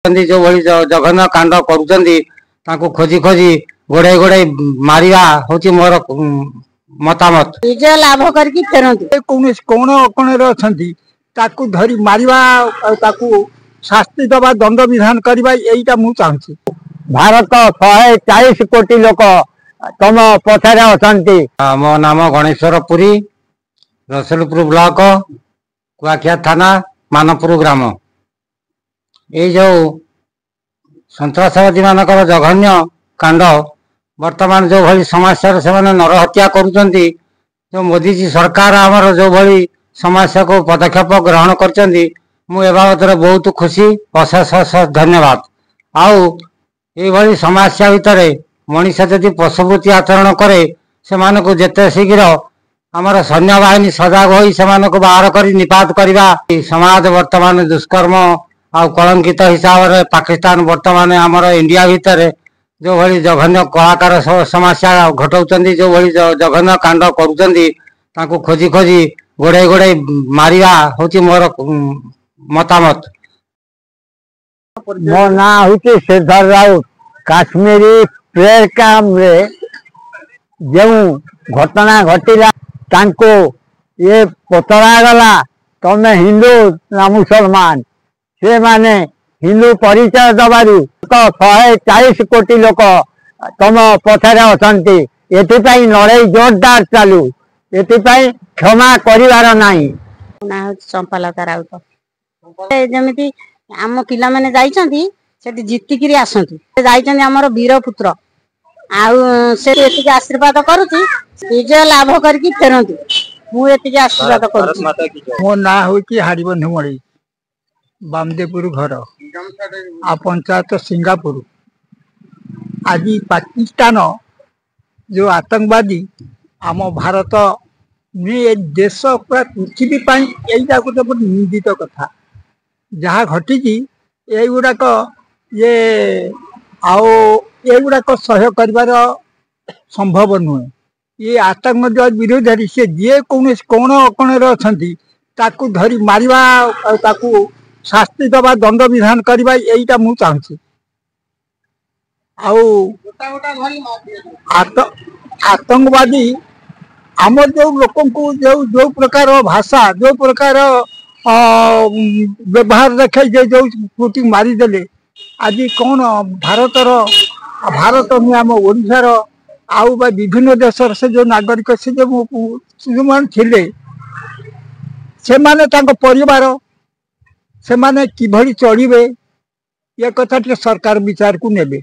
जो भली जघन्य कांड करुँच खोजी खोजी गोड़े गोड़े मारिया हूँ मोर मतामत। विजय लाभ करके फेरंतु कोण अकोण ताकू धरी मारिवा ताकू शास्ति दबा दंड विधान करवा यहीटा मु चाहूँ। भारत 140 कोटी लोक तुम पछारे अच्छा। मो नाम गणेश्वर पुरी, रसुलपुर ब्लॉक, कुआखिया थाना, मानपुर ग्राम। ये जो सन्त्रासवादी मानकर जघन्य कांड वर्तमान जो भली समस्या से नरहत्या करुँच, जो मोदी जी सरकार आमर जो भली समस्या को पदक्षेप ग्रहण कर बाबद बहुत खुशी, अशेष धन्यवाद। आउ ये समस्या भितर मनीष जदि पशुवृत्ति आचरण करे से जेते शीघ्र आमर सैन्य बाहिनी सजग हो बाहर कर निपात करवा। समाज वर्तमान दुष्कर्म आ कलंकित हिसाब से पाकिस्तान वर्तमान आमर इंडिया भितर जो भली जघन्य कलाकार समस्या घटाऊँ, जो भली जघन्य कांड करुँच खोजी खोजी गोड़े गोड़े मारिया हूँ मोर मतामत। मो ना हूँ श्रीधर राउत। काश्मीरी प्रेयर कैंप रे जो घटना घटिला तांको ये पचरा गला तमे हिंदू ना मुसलमान, से माने हिंदू परिचय दबारू तो 140 कोटी लोक तुम पछारे अच्छा। एथिपाई लड़ाई जोरदार चालू, एथिपाई क्षमा करिवार नाही। ना चंपालता राउत जमी आम पिला मैंने जाइछंती सेठी जितिकिरी आसंती जाइछंती हमर वीर पुत्र आउ से एतिके आशीर्वाद करूची विजय लाभ करके फेरंतु। मु एतिके आशीर्वाद करूची। मो ना होची हाड़ीबन हुमड़ी, बामदेपुर घर आ पंचायत सिंगापुर। आज पाकिस्तान जो आतंकवादी आम भारत में देश पूरा पृथ्वी यहीटा गोटे निंदित कथा जहाँ घटी युवाक ये आगुड़ाक सह्य कर संभव नुहे। ये आतंकवाद विरोध से जे कौन अकोण अच्छा धरी मारिवा ताकू शास्ति दबा दंड विधान करवा यहीटा मु चाहूँ। आतंकवादी आम जो लोक जो प्रकार भाषा जो प्रकार व्यवहार देखे जो कृति मारिदेले आज कौन भारत नुहे आम ओडिशार आउ विभिन्न देश से जो नागरिक से जो मान थिले से माने तांको परिवार से माने किभली चढ़िबे ये कथा सरकार विचार को नेबे।